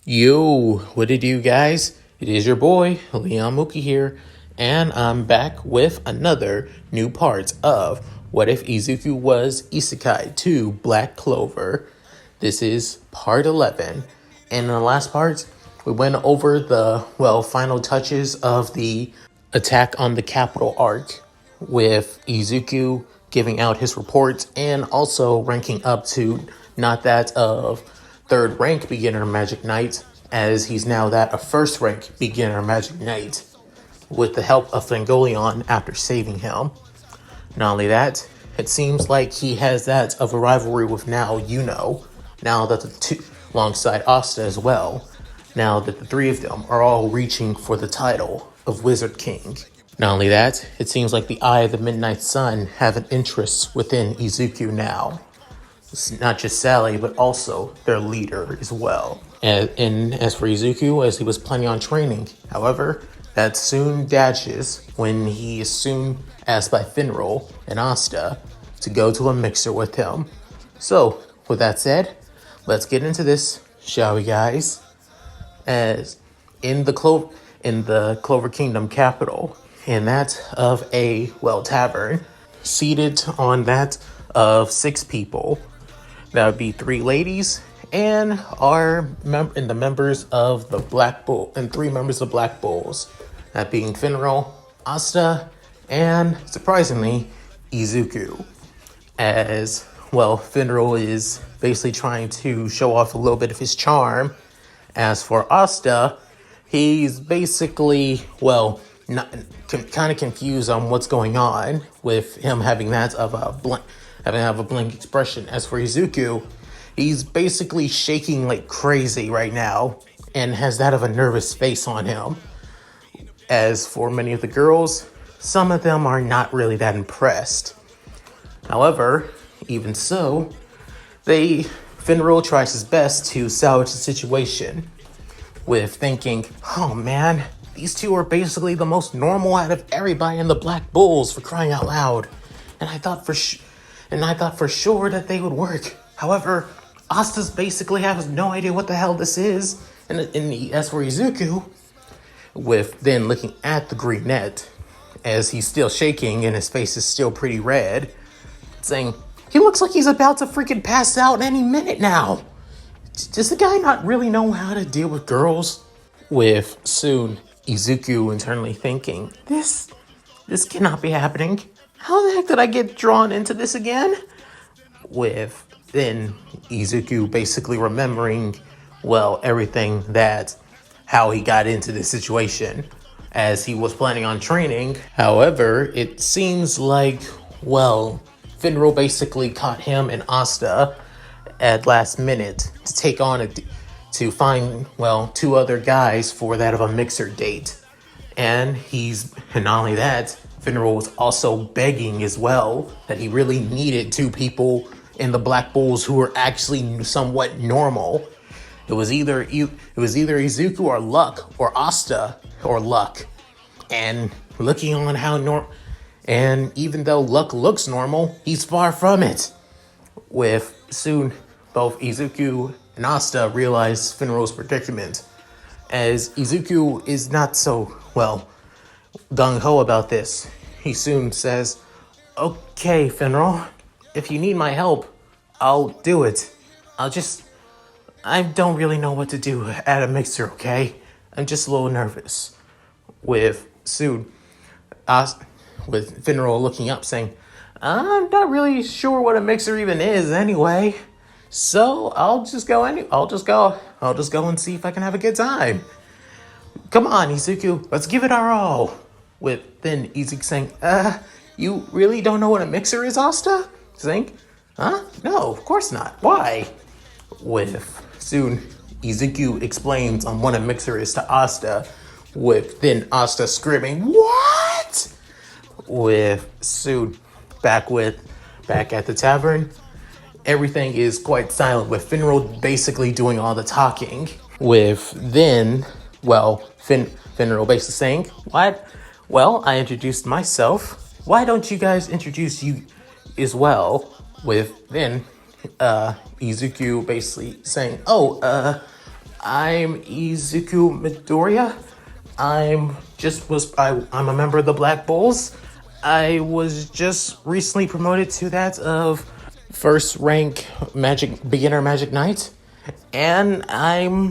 Yo, what it do, guys? It is your boy, Leon Mookie here, and I'm back with another new part of What If Izuku Was Isekai to Black Clover. This is part 11, and in the last part, we went over the, final touches of the attack on the capital arc, with Izuku giving out his reports and also ranking up to not that of third rank beginner Magic Knight, as he's now that a first rank beginner Magic Knight, with the help of Fangolion after saving him. Not only that, it seems like he has that of a rivalry with now that the two, alongside Asta as well, now that the three of them are all reaching for the title of Wizard King. Not only that, it seems like the Eye of the Midnight Sun have an interest within Izuku now. It's not just Sally, but also their leader as well. And as for Izuku, as he was planning on training, however, that soon dashes when he is soon asked by Finarl and Asta to go to a mixer with him. So, with that said, let's get into this, shall we, guys? As in the Clover Kingdom capital, and that of a tavern, seated on that of 6 people. That would be 3 ladies and the members of the Black Bull, and 3 members of Black Bulls. That being Finarl, Asta, and surprisingly, Izuku. As Finarl is basically trying to show off a little bit of his charm. As for Asta, he's basically, kind of confused on what's going on, with him having that of a blank expression. As for Izuku, he's basically shaking like crazy right now and has that of a nervous face on him. As for many of the girls, some of them are not really that impressed. However, even so, Finarl tries his best to salvage the situation with thinking, oh man, these 2 are basically the most normal out of everybody in the Black Bulls, for crying out loud. And I thought for sure that they would work. However, Asta's basically has no idea what the hell this is. And as for Izuku, with then looking at the green net, as he's still shaking and his face is still pretty red, saying, he looks like he's about to freaking pass out any minute now. Does the guy not really know how to deal with girls? With soon Izuku internally thinking, this cannot be happening. How the heck did I get drawn into this again? With then Izuku basically remembering, everything how he got into this situation as he was planning on training. However, it seems like, Finarl basically caught him and Asta at last minute to take on to find, 2 other guys for that of a mixer date. And not only that, Finarl was also begging as well that he really needed 2 people in the Black Bulls who were actually somewhat normal. It was either Izuku or Luck, or Asta or Luck. And looking on and even though Luck looks normal, he's far from it. With soon both Izuku and Asta realize Finarl's predicament, as Izuku is not so, gung-ho about this. He soon says, okay, Finarl, if you need my help, I'll do it. I don't really know what to do at a mixer, okay? I'm just a little nervous. With Finarl looking up saying, I'm not really sure what a mixer even is anyway. So I'll just go and see if I can have a good time. Come on, Izuku, let's give it our all. With then Izuku saying, you really don't know what a mixer is, Asta? Saying, huh? No, of course not. Why? With soon Izuku explains on what a mixer is to Asta, with then Asta screaming, what? With soon back at the tavern, everything is quite silent, with Finarl basically doing all the talking. With then, Finarl basically saying, what? Well, I introduced myself. Why don't you guys introduce you as well? With then Izuku basically saying, I'm Izuku Midoriya. I'm a member of the Black Bulls. I was just recently promoted to that of first rank beginner Magic Knight, and I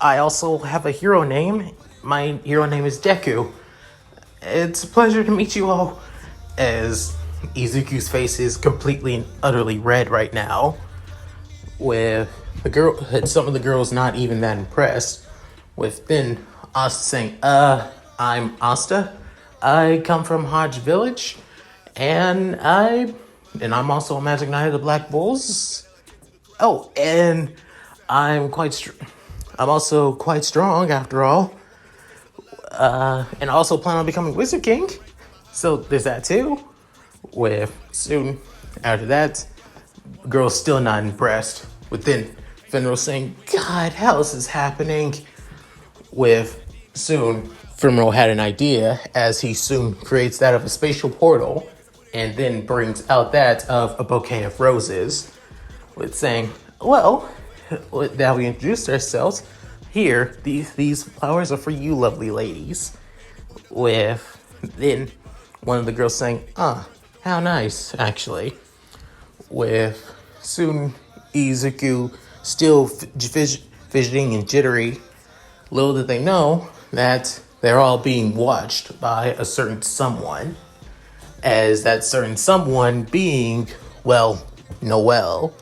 also have a hero name. My hero name is Deku. It's a pleasure to meet you all. As Izuku's face is completely and utterly red right now, with some of the girls not even that impressed. With then Asta saying, I'm Asta. I come from Hodge Village, and I'm also a Magic Knight of the Black Bulls. Oh, and I'm also quite strong after all. And I also plan on becoming Wizard King. So there's that too. With soon after that, girls still not impressed. With then Finarl saying, God, how is this happening? With soon, Finarl had an idea as he soon creates that of a spatial portal and then brings out that of a bouquet of roses. With saying, well, now we introduced ourselves. Here, these flowers are for you, lovely ladies. With then one of the girls saying, how nice, actually. With soon Izuku still fidgeting and jittery. Little did they know that they're all being watched by a certain someone. As that certain someone being, well, Noelle.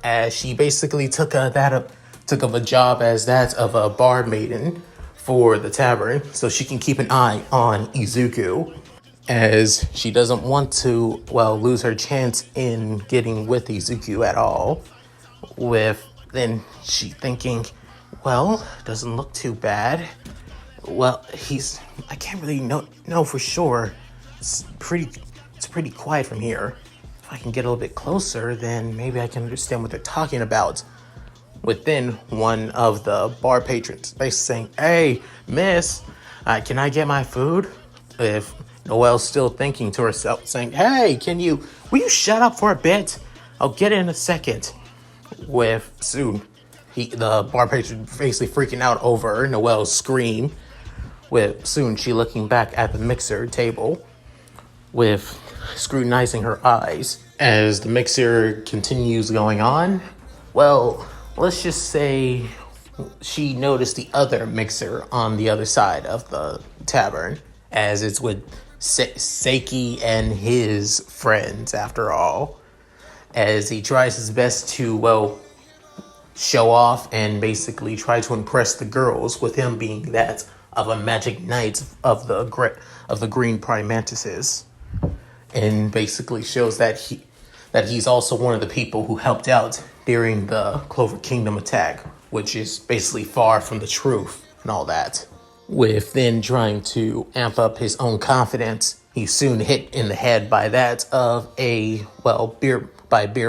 As she basically took up a job as that of a bar maiden for the tavern, so she can keep an eye on Izuku, as she doesn't want to, lose her chance in getting with Izuku at all. With then she thinking, doesn't look too bad. I can't really know for sure. It's pretty quiet from here. If I can get a little bit closer, then maybe I can understand what they're talking about. Within one of the bar patrons, basically saying, hey, miss, can I get my food? If Noelle's still thinking to herself, saying, hey, will you shut up for a bit? I'll get it in a second. With soon, the bar patron basically freaking out over Noelle's scream. With soon she looking back at the mixer table, with scrutinizing her eyes as the mixer continues going on. Let's just say she noticed the other mixer on the other side of the tavern, as it's with Seiki and his friends after all, as he tries his best to, show off and basically try to impress the girls, with him being that of a magic knight of the green prime mantises, and basically shows that he's also one of the people who helped out during the Clover Kingdom attack, which is basically far from the truth and all that. With then trying to amp up his own confidence, he's soon hit in the head by that of a beer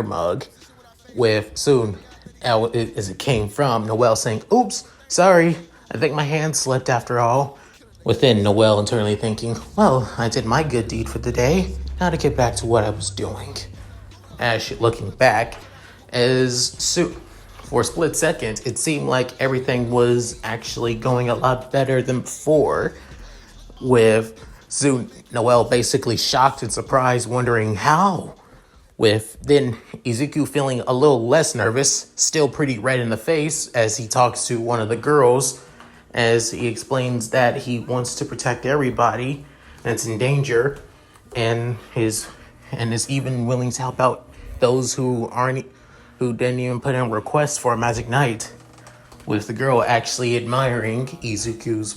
mug. With soon, as it came from Noelle saying, oops, sorry, I think my hand slipped after all. Within Noelle internally thinking, I did my good deed for the day. Now to get back to what I was doing. As she looking back, for a split second, it seemed like everything was actually going a lot better than before. With soon Noelle basically shocked and surprised, wondering how. With then Izuku feeling a little less nervous, still pretty red in the face, as he talks to one of the girls, as he explains that he wants to protect everybody that's in danger, and is even willing to help out those who didn't even put in requests for a Magic Knight. With the girl actually admiring Izuku's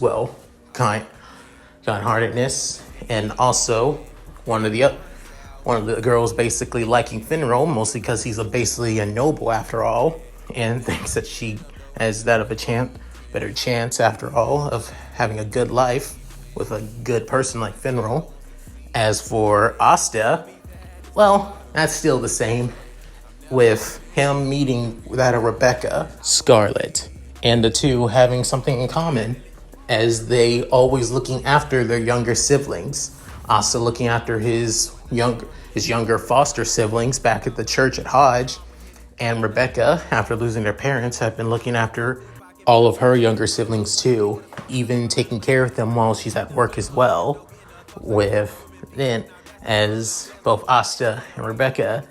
kind-heartedness, and also one of the girls basically liking Finarl, mostly because he's basically a noble after all, and thinks that she has that of a better chance after all of having a good life with a good person like Finarl. As for Asta, that's still the same, with him meeting that of Rebecca, Scarlet, and the two having something in common, as they always looking after their younger siblings. Asta looking after his younger foster siblings back at the church at Hodge, and Rebecca, after losing their parents, have been looking after all of her younger siblings too, even taking care of them while she's at work as well. With then, as both Asta and Rebecca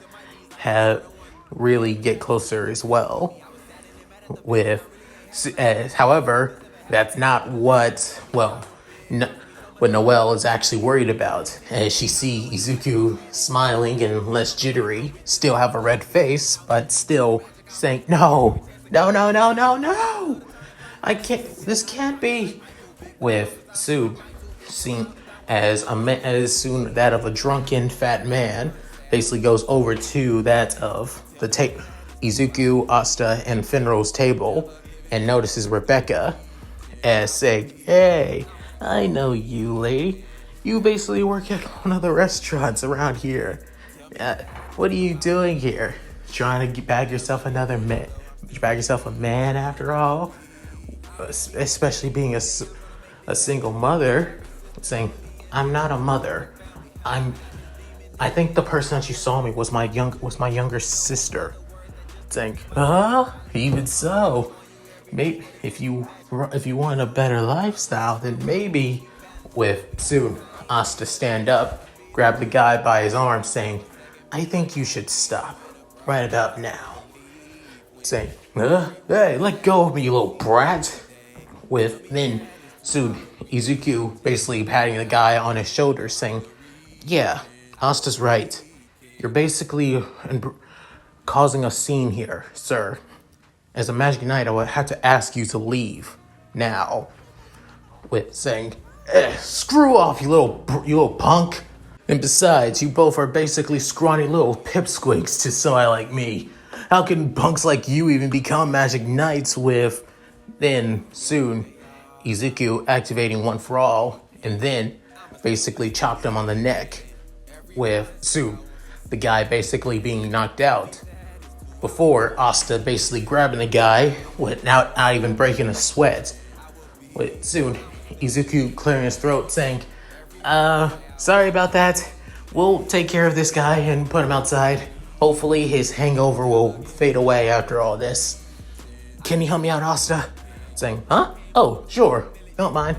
have really get closer as well. With, however, that's not what what Noelle is actually worried about. As she sees Izuku smiling and less jittery, still have a red face, but still saying, no, no, no, no, no, no! I can't, this can't be. With Sue seen as soon that of a drunken fat man basically goes over to that of the Izuku, Asta, and Finral's table and notices Rebecca as saying, hey, I know you, lady. You basically work at one of the restaurants around here. What are you doing here? Trying to bag yourself another man? Bag yourself a man after all? Especially being a single mother. Saying, I'm not a mother. I think the person that you saw me was my younger sister. Saying, even so, maybe if you want a better lifestyle, then maybe. With soon Asta stand up, grab the guy by his arm, saying, I think you should stop right about now. Saying, hey, let go of me, you little brat. With then soon Izuku basically patting the guy on his shoulder, saying, yeah, Asta's right. You're basically causing a scene here, sir. As a magic knight, I would have to ask you to leave now. With saying, screw off, you little punk. And besides, you both are basically scrawny little pipsqueaks to somebody like me. How can punks like you even become magic knights? With then soon Izuku activating One for All and then basically chopped him on the neck. With soon the guy basically being knocked out. Before Asta basically grabbing the guy without not even breaking a sweat. With soon Izuku clearing his throat, saying, sorry about that. We'll take care of this guy and put him outside. Hopefully his hangover will fade away after all this. Can you help me out, Asta? Saying, huh? Oh, sure. Don't mind.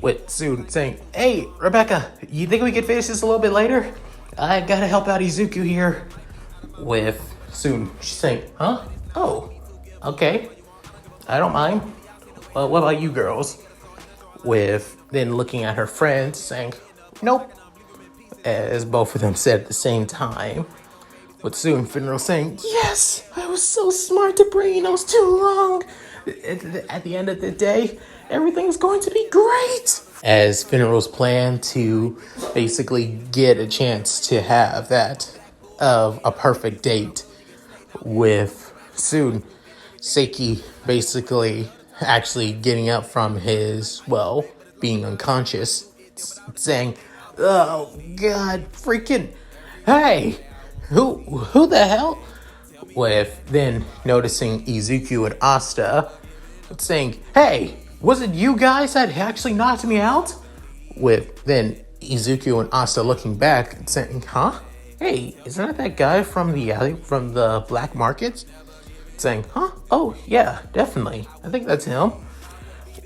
With soon saying, hey, Rebecca, you think we could finish this a little bit later? I gotta help out Izuku here. With soon she's saying, huh? Oh, okay. I don't mind. Well, what about you girls? With then looking at her friends, saying, nope. As both of them said at the same time. With soon Finarl saying, yes, I was so smart to bring those two along. At the end of the day, everything's going to be great. As Finarl's plan to basically get a chance to have that of a perfect date with soon Seiki basically actually getting up from his, being unconscious, saying, oh god, freaking, hey, who the hell? With then noticing Izuku and Asta, saying, hey, was it you guys that actually knocked me out? With then Izuku and Asta looking back and saying, huh? Hey, isn't that guy from the black market? Saying, huh? Oh, yeah, definitely. I think that's him.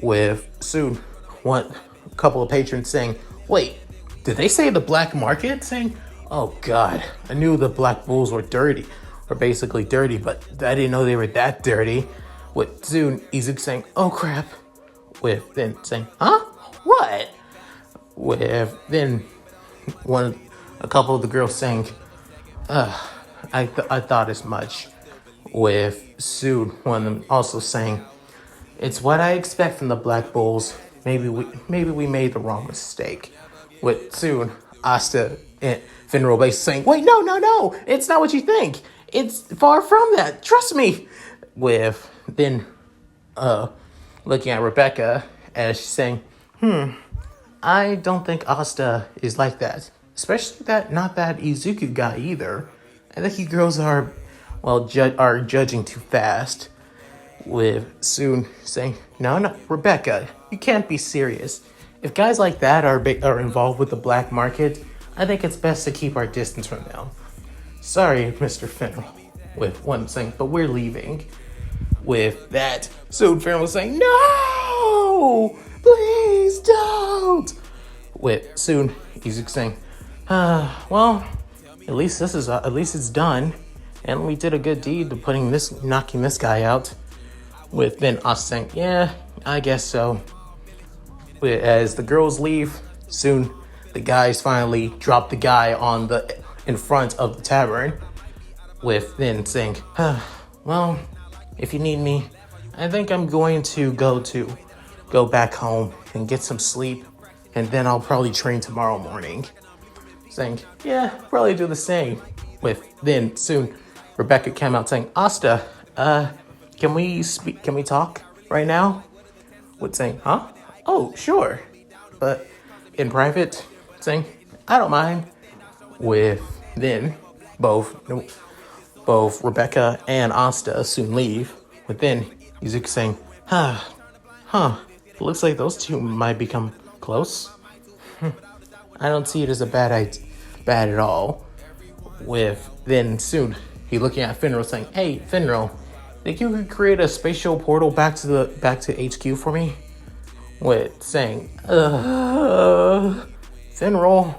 With soon a couple of patrons saying, wait, did they say the black market? Saying, oh god, I knew the black bulls were dirty, or basically dirty, but I didn't know they were that dirty. With soon Izuku saying, oh crap. With then saying, huh? What? With then a couple of the girls saying, I thought as much. With soon one of them also saying, it's what I expect from the Black Bulls. Maybe we made the wrong mistake. With soon Asta and Finarl basically saying, wait, no, it's not what you think. It's far from that. Trust me. With then looking at Rebecca as she's saying, I don't think Asta is like that. Especially not that Izuku guy either. I think you girls are judging too fast. With soon saying, no, Rebecca, you can't be serious. If guys like that are involved with the black market, I think it's best to keep our distance from them. Sorry, Mr. Finarl. with one saying, but we're leaving. With that, soon Finarl was saying, no, please don't. With soon Izuku saying, well, at least it's done, and we did a good deed to knocking this guy out. With then us saying, yeah, I guess so. As the girls leave, soon the guys finally drop the guy in front of the tavern. With then saying, well, if you need me, I think I'm going to go back home and get some sleep, and then I'll probably train tomorrow morning. Saying, yeah, probably do the same. With then soon Rebecca came out saying, Asta, can we talk right now? With saying, huh? Oh, sure. But in private, saying, I don't mind. With then both Rebecca and Asta soon leave. With then Izuku saying, it looks like those two might become close. I don't see it as bad at all. With then soon he looking at Finarl saying, hey, Finarl, think you could create a spatial portal back to HQ for me? With saying, Finarl.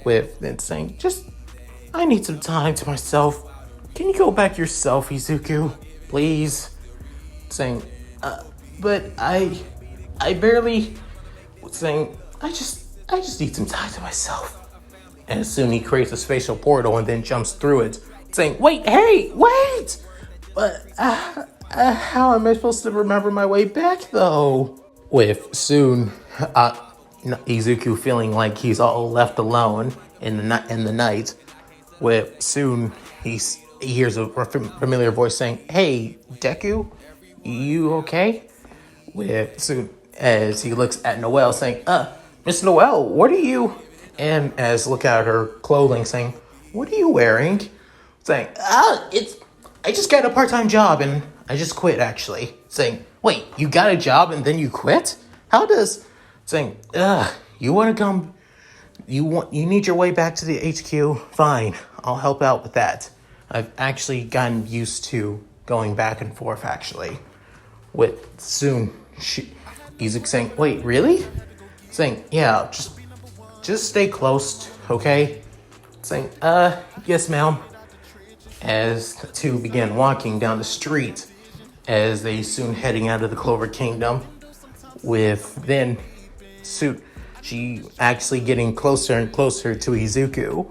With then saying, I need some time to myself. Can you go back yourself, Izuku? Please. Saying, but I barely. Saying, I just need some time to myself. And soon he creates a spatial portal and then jumps through it, saying, wait! But how am I supposed to remember my way back, though? With soon Izuku feeling like he's all left alone in the night. With soon he hears a familiar voice saying, hey, Deku, you okay? With soon as he looks at Noelle saying, Miss Noelle, what are you? And as look at her clothing saying, what are you wearing? Saying, I just got a part-time job and I just quit actually. Saying, wait, you got a job and then you quit? How does? Saying, you want to come? You need your way back to the HQ? Fine, I'll help out with that. I've actually gotten used to going back and forth actually. With soon, Izuku saying, wait, really? Saying, yeah, just stay close, okay? Saying, yes, ma'am. As the two began walking down the street, as they soon heading out of the Clover Kingdom, with then she actually getting closer and closer to Izuku,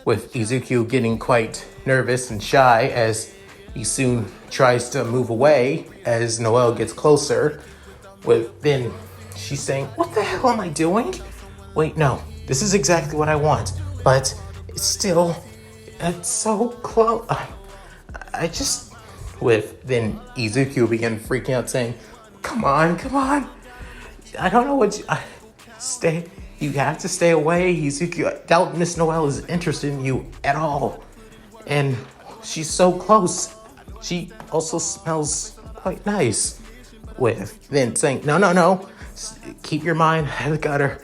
with Izuku getting quite nervous and shy as he soon tries to move away as Noelle gets closer. With then she's saying, what the hell am I doing? Wait, no, this is exactly what I want, but it's so close. With then Izuku began freaking out saying, come on. I don't know what you have to stay away, Izuku. I doubt Miss Noelle is interested in you at all. And she's so close. She also smells quite nice. With then saying, no. Keep your mind. I got her.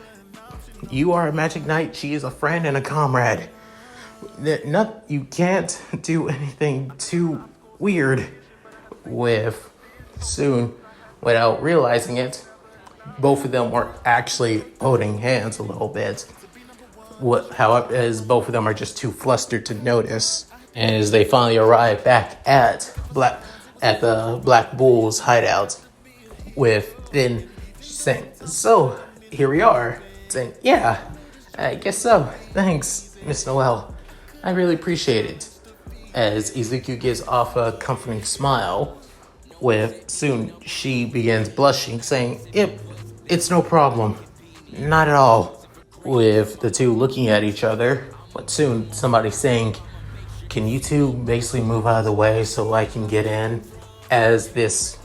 You are a magic knight. She is a friend and a comrade. You can't do anything too weird. With soon, without realizing it, both of them were actually holding hands a little bit. However, as both of them are just too flustered to notice, as they finally arrive back at the Black Bull's hideout. With then saying, so here we are. Saying, yeah, I guess so. Thanks, Miss Noelle. I really appreciate it. As Izuku gives off a comforting smile, with soon she begins blushing, saying, it's no problem. Not at all. With the two looking at each other, but soon somebody saying, can you two basically move out of the way so I can get in? As this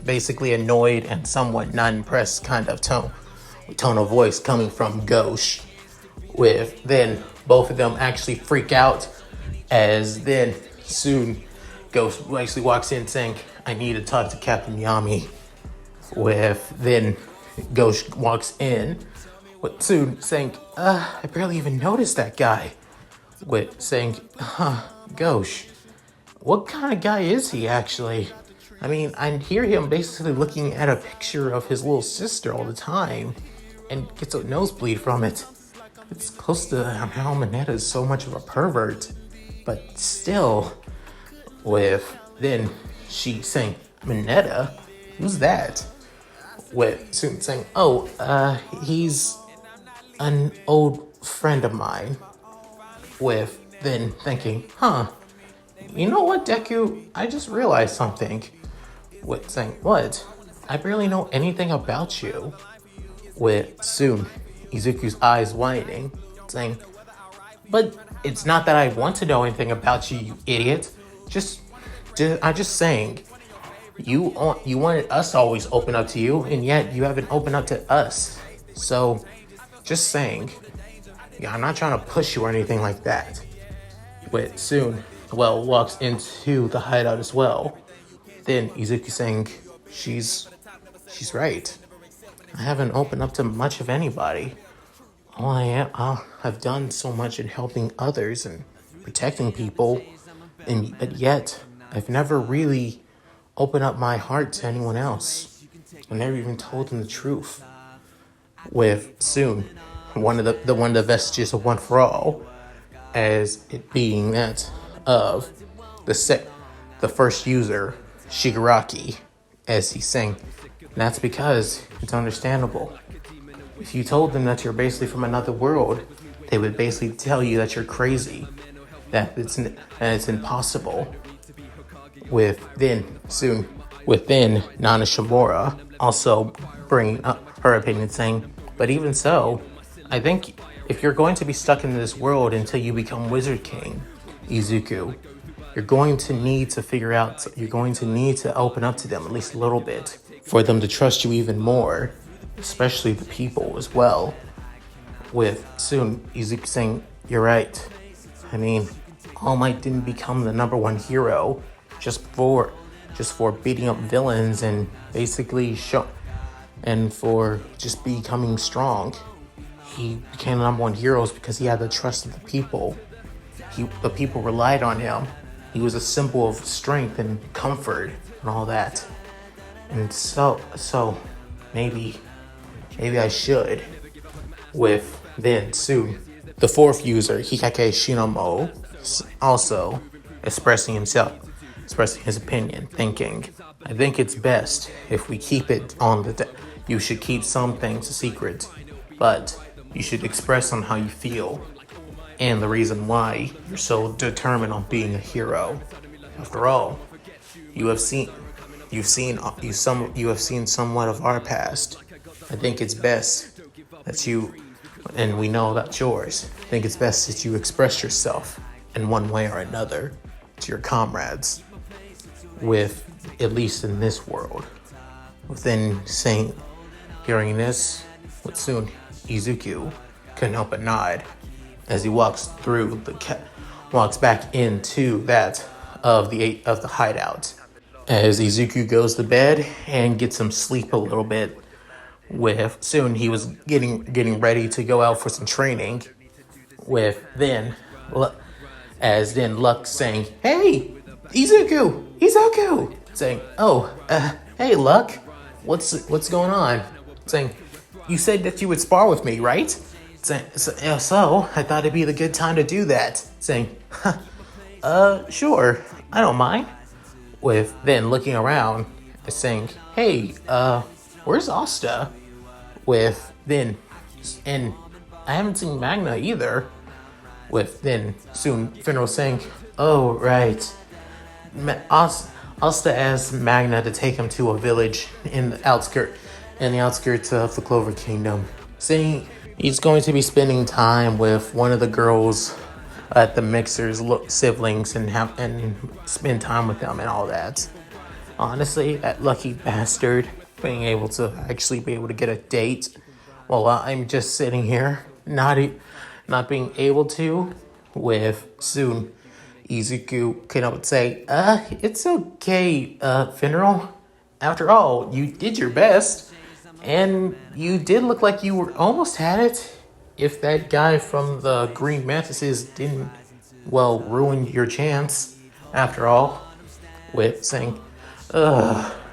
basically annoyed and somewhat not impressed kind of tone of voice coming from Ghosh. With then both of them actually freak out, as then soon Ghosh actually walks in saying, I need to talk to Captain Yami. With then Ghosh walks in, with soon saying, I barely even noticed that guy. With saying, Ghosh, what kind of guy is he actually? I mean, I hear him basically looking at a picture of his little sister all the time and gets a nosebleed from it. It's close to how Mineta is so much of a pervert. But still, with then she saying, Mineta? Who's that? With soon saying, oh, he's an old friend of mine. With then thinking, huh, you know what, Deku? I just realized something. With saying, what? I barely know anything about you. With soon Izuku's eyes widening, saying, but it's not that I want to know anything about you, you idiot. I'm just saying, you wanted us to always open up to you, and yet you haven't opened up to us. So, just saying. Yeah, I'm not trying to push you or anything like that. But soon, walks into the hideout as well. Then Izuku saying, she's right. I haven't opened up to much of anybody. I've done so much in helping others and protecting people, but yet I've never really opened up my heart to anyone else. I never even told them the truth. With soon one of the vestiges of One for All, as it being that of the first user, Shigaraki, as he's saying, that's because it's understandable. If you told them that you're basically from another world, they would basically tell you that you're crazy, that it's impossible. Within Nana Shimura also bringing up her opinion, saying, but even so, I think if you're going to be stuck in this world until you become Wizard King, Izuku, you're going to need to open up to them at least a little bit for them to trust you even more, especially the people as well. With soon Izuku saying, you're right. I mean, All Might didn't become the number one hero just for beating up villains and basically for just becoming strong. He became the number one hero because he had the trust of the people. The people relied on him. He was a symbol of strength and comfort and all that. And so maybe I should. With then soon the fourth user, Hikake Shinomo, also expressing his opinion, thinking, I think it's best if we keep it on you should keep some things a secret, but you should express on how you feel and the reason why you're so determined on being a hero. After all, you have seen somewhat of our past. I think it's best that you, and we know that's yours, I think it's best that you express yourself in one way or another to your comrades, with at least in this world. Within hearing this, with soon Izuku couldn't help but nod as he walks back into that of the hideout. As Izuku goes to bed and gets some sleep a little bit, with soon he was getting ready to go out for some training. With then Luck saying, "Hey, Izuku," saying, "Oh, hey Luck, what's going on?" Saying, "You said that you would spar with me, right?" Saying, so I thought it'd be the good time to do that." Saying, "Sure, I don't mind." With then looking around, saying, "Hey, where's Asta?" With then, and I haven't seen Magna either. With then soon Finarl saying, "Oh right, Asta asked Magna to take him to a village in the outskirts of the Clover Kingdom, saying he's going to be spending time with one of the girls at the Mixer's siblings and spend time with them and all that." Honestly, that lucky bastard being able to get a date while I'm just sitting here not being able to. With soon Izuku came up and say, "It's okay, Finarl. After all, you did your best, and you did look like you were almost had it. If that guy from the Green Mantises didn't, ruin your chance." after all, with saying,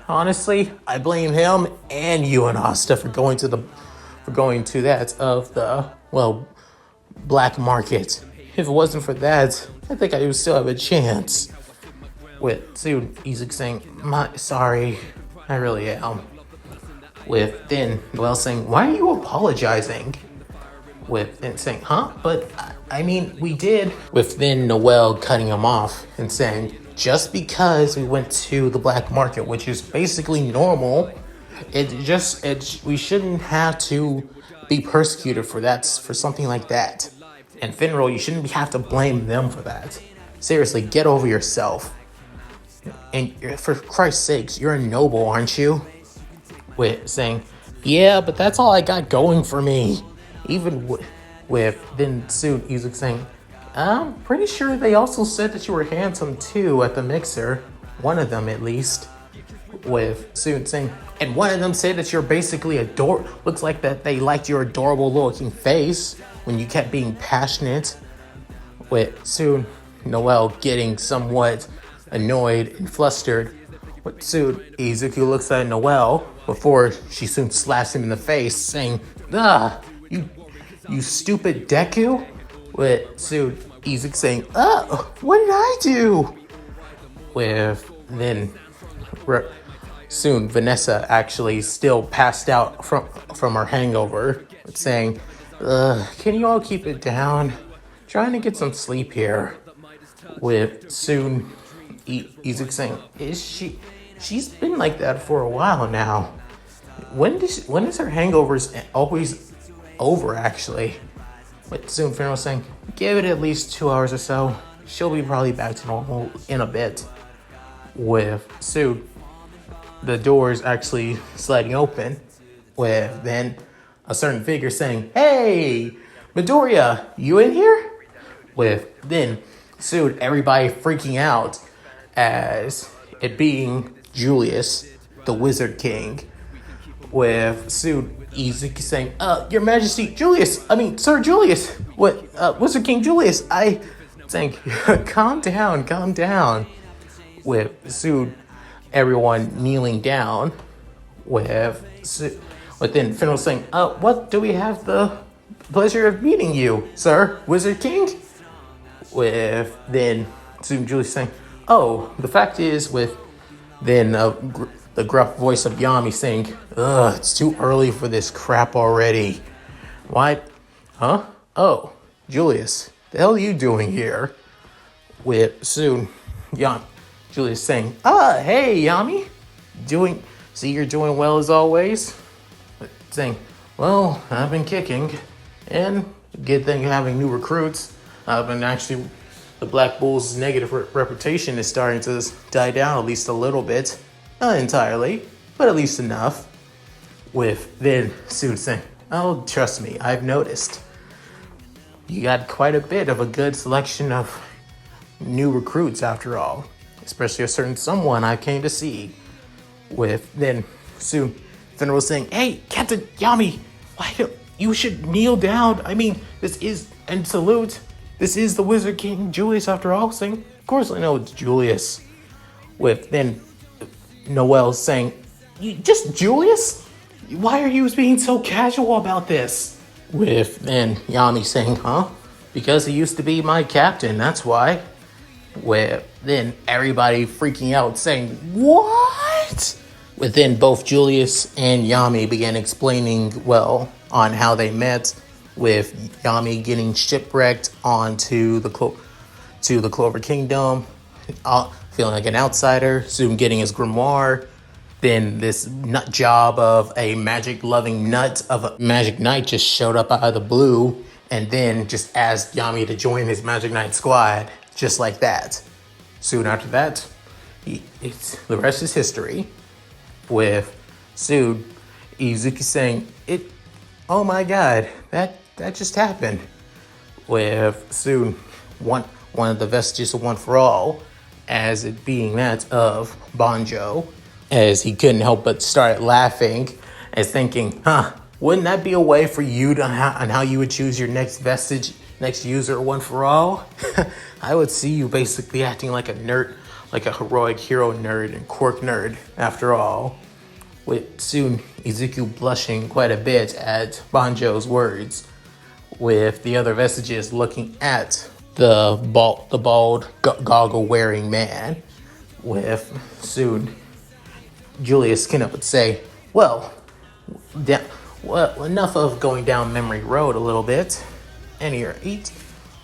honestly, I blame him and you and Asta for going to that of the, well, black market. If it wasn't for that, I think I would still have a chance. With soon Izuku saying, sorry, I really am. With then Noelle saying, why are you apologizing? With then saying, huh? But I mean, we did. With then Noelle cutting him off and saying, just because we went to the black market, which is basically normal, we shouldn't have to be persecuted for something like that. And Finarl, you shouldn't have to blame them for that. Seriously, get over yourself. And for Christ's sakes, you're a noble, aren't you? With saying, yeah, but that's all I got going for me. Even with then soon Izuku saying, I'm pretty sure they also said that you were handsome too at the mixer. One of them at least. With soon saying, and one of them said that you're basically looks like that they liked your adorable looking face when you kept being passionate. With soon Noelle getting somewhat annoyed and flustered. With soon Izuku looks at Noelle before she soon slaps him in the face, saying, you stupid Deku? With soon Izuku saying, what did I do? With then soon Vanessa actually still passed out from her hangover, saying, can you all keep it down? Trying to get some sleep here. With soon Izuku saying, she's been like that for a while now. When is her hangovers always over, actually? But soon Finarl saying, give it at least 2 hours or so. She'll be probably back to normal in a bit. With soon the doors actually sliding open, with then a certain figure saying, hey, Midoriya, you in here? With then soon everybody freaking out as it being Julius, the Wizard King. With soon Izuku saying, Your Majesty, Sir Julius, Wizard King Julius, I saying, calm down. With soon everyone kneeling down. With then Finarl saying, what do we have the pleasure of meeting you, sir, Wizard King? With then soon Julius saying, the fact is, with then the gruff voice of Yami saying, it's too early for this crap already. What? Huh? Oh, Julius, the hell are you doing here? With soon Julius saying, hey, Yami. You're doing well as always? Saying, well, I've been kicking. And good thing having new recruits. The Black Bulls' negative reputation is starting to die down at least a little bit. Not entirely, but at least enough. With then soon saying, trust me, I've noticed. You got quite a bit of a good selection of new recruits after all. Especially a certain someone I came to see. With then soon Finarl saying, hey, Captain Yami, you should kneel down. And salute. This is the Wizard King Julius after all. Saying, of course I know it's Julius. With then Noelle saying, just Julius? Why are you being so casual about this? With then Yami saying, because he used to be my captain, that's why. With then everybody freaking out saying, what? With then both Julius and Yami began explaining, on how they met, with Yami getting shipwrecked onto the Clover Kingdom, feeling like an outsider, soon getting his grimoire, then this nut job of a magic-loving nut of a Magic Knight just showed up out of the blue, and then just asked Yami to join his Magic Knight squad, just like that. Soon after that, the rest is history, with soon Izuku saying, oh my god, that just happened. With soon one of the vestiges of One for All, as it being that of Banjo, as he couldn't help but start laughing, as thinking, wouldn't that be a way for you on how you would choose your next vestige next user one for all, I would see you basically acting like a nerd, like a heroic hero nerd and quirk nerd after all. With soon Izuku blushing quite a bit at Banjo's words, with the other vestiges looking at the bald goggle-wearing man, with soon Julius Skinner would say, well, enough of going down memory road a little bit. Any rate,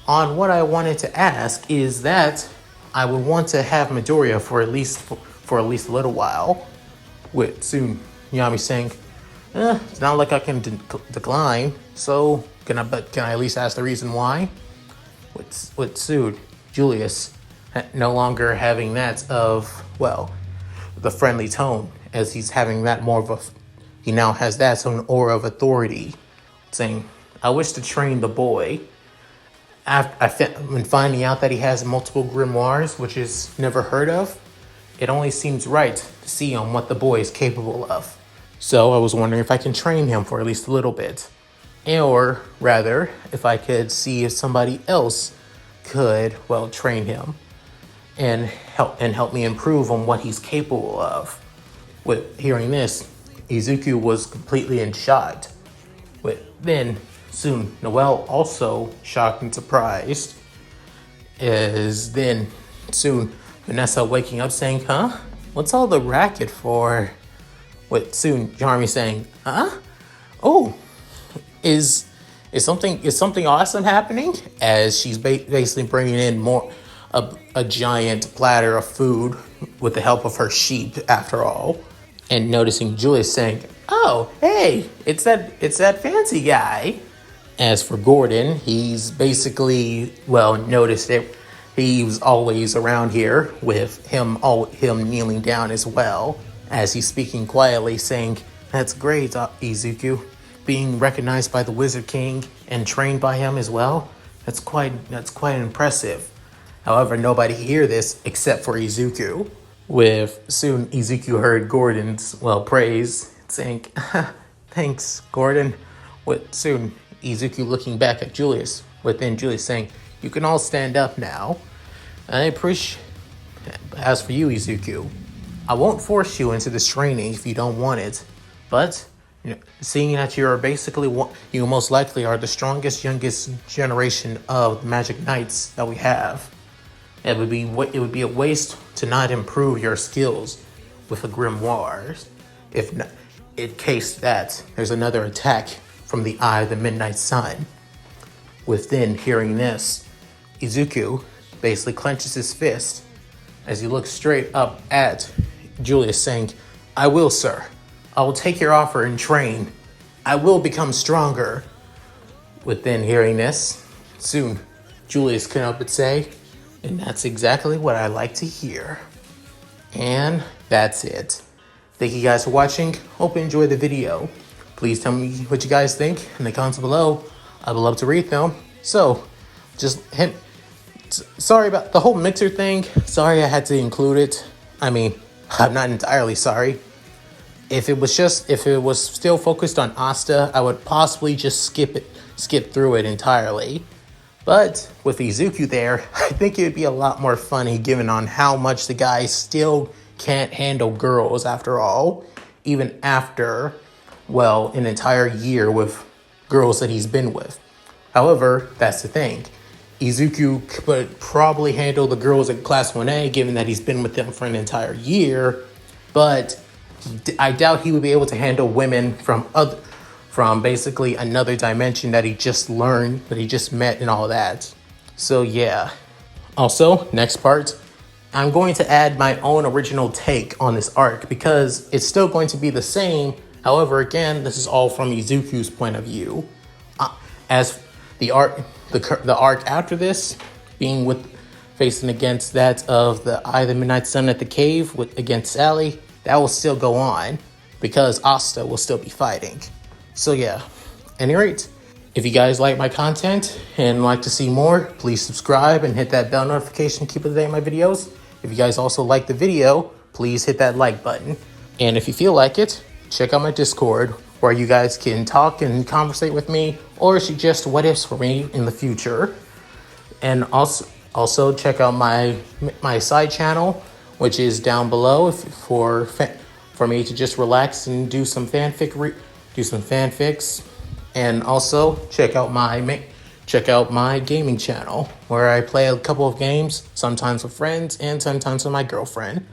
on what I wanted to ask is that I would want to have Midoriya for at least a little while. With soon Yami saying, it's not like I can decline, so can I at least ask the reason why? With soon Julius no longer having that of, well, the friendly tone, as he's having that more of a, he now has that some aura of authority, saying, I wish to train the boy. When finding out that he has multiple grimoires, which is never heard of, it only seems right to see on what the boy is capable of. So I was wondering if I can train him for at least a little bit. Or rather, if I could see if somebody else could, well, train him and help me improve on what he's capable of. With hearing this, Izuku was completely in shock. Then soon Noelle also shocked and surprised. Is then soon Vanessa waking up saying, huh? What's all the racket for? With soon Jarmy saying, huh? Oh, is something awesome happening? As she's basically bringing in more a giant platter of food with the help of her sheep, after all. And noticing Julius saying, oh, hey, it's that fancy guy. As for Gordon, he's basically, well, noticed it. He was always around here with him kneeling down as well, as he's speaking quietly, saying, that's great, Izuku. Being recognized by the Wizard King and trained by him as well, that's quite impressive. However, nobody hear this except for Izuku. With soon Izuku heard Gordon's, well, praise, saying, thanks, Gordon. With soon Izuku looking back at Julius, within Julius saying, you can all stand up now. I appreciate. As for you, Izuku, I won't force you into this training if you don't want it, but seeing that you're basically you most likely are the strongest, youngest generation of Magic Knights that we have. It would be a waste to not improve your skills with the grimoires, if not, in case that there's another attack from the Eye of the Midnight Sun. Within hearing this, Izuku basically clenches his fist as he looks straight up at Julius, saying, I will, sir. I will take your offer and train. I will become stronger. Within hearing this, soon Julius couldn't help but say, and that's exactly what I like to hear. And that's it. Thank you guys for watching. Hope you enjoyed the video. Please tell me what you guys think in the comments below. I would love to read them. So, sorry about the whole mixer thing. Sorry I had to include it. I mean, I'm not entirely sorry. If it was still focused on Asta, I would possibly just skip through it entirely. But with Izuku there, I think it would be a lot more funny given on how much the guy still can't handle girls after all. Even after, well, an entire year with girls that he's been with. However, that's the thing. Izuku could probably handle the girls at Class 1A given that he's been with them for an entire year. But I doubt he would be able to handle women from basically another dimension that he just learned, that he just met and all that. So yeah. Also, next part, I'm going to add my own original take on this arc because it's still going to be the same. However, again, this is all from Izuku's point of view. As the arc after this, being facing against that of the Eye of the Midnight Sun at the cave against Sally, that will still go on because Asta will still be fighting. So yeah, at any rate, if you guys like my content and like to see more, please subscribe and hit that bell notification to keep up to date on my videos. If you guys also like the video, please hit that like button. And if you feel like it, check out my Discord, where you guys can talk and conversate with me or suggest what ifs for me in the future. And also check out my side channel, which is down below for me to just relax and do some fanfics. And also check out my gaming channel, where I play a couple of games, sometimes with friends and sometimes with my girlfriend.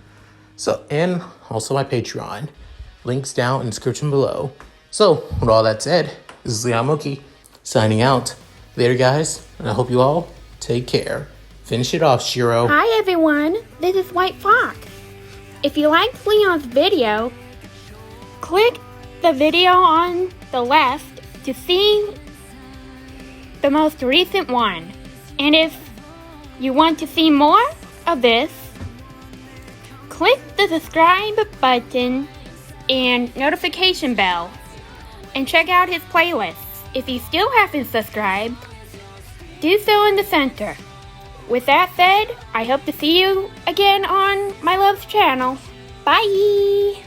So, and also my Patreon. Links down in the description below. So, with all that said, this is Leon Mookie signing out. Later, guys, and I hope you all take care. Finish it off, Shiro. Hi, everyone. This is White Fox. If you liked Leon's video, click the video on the left to see the most recent one. And if you want to see more of this, click the subscribe button and notification bell and check out his playlists. If you still haven't subscribed, do so in the center. With that said, I hope to see you again on my love's channel. Bye!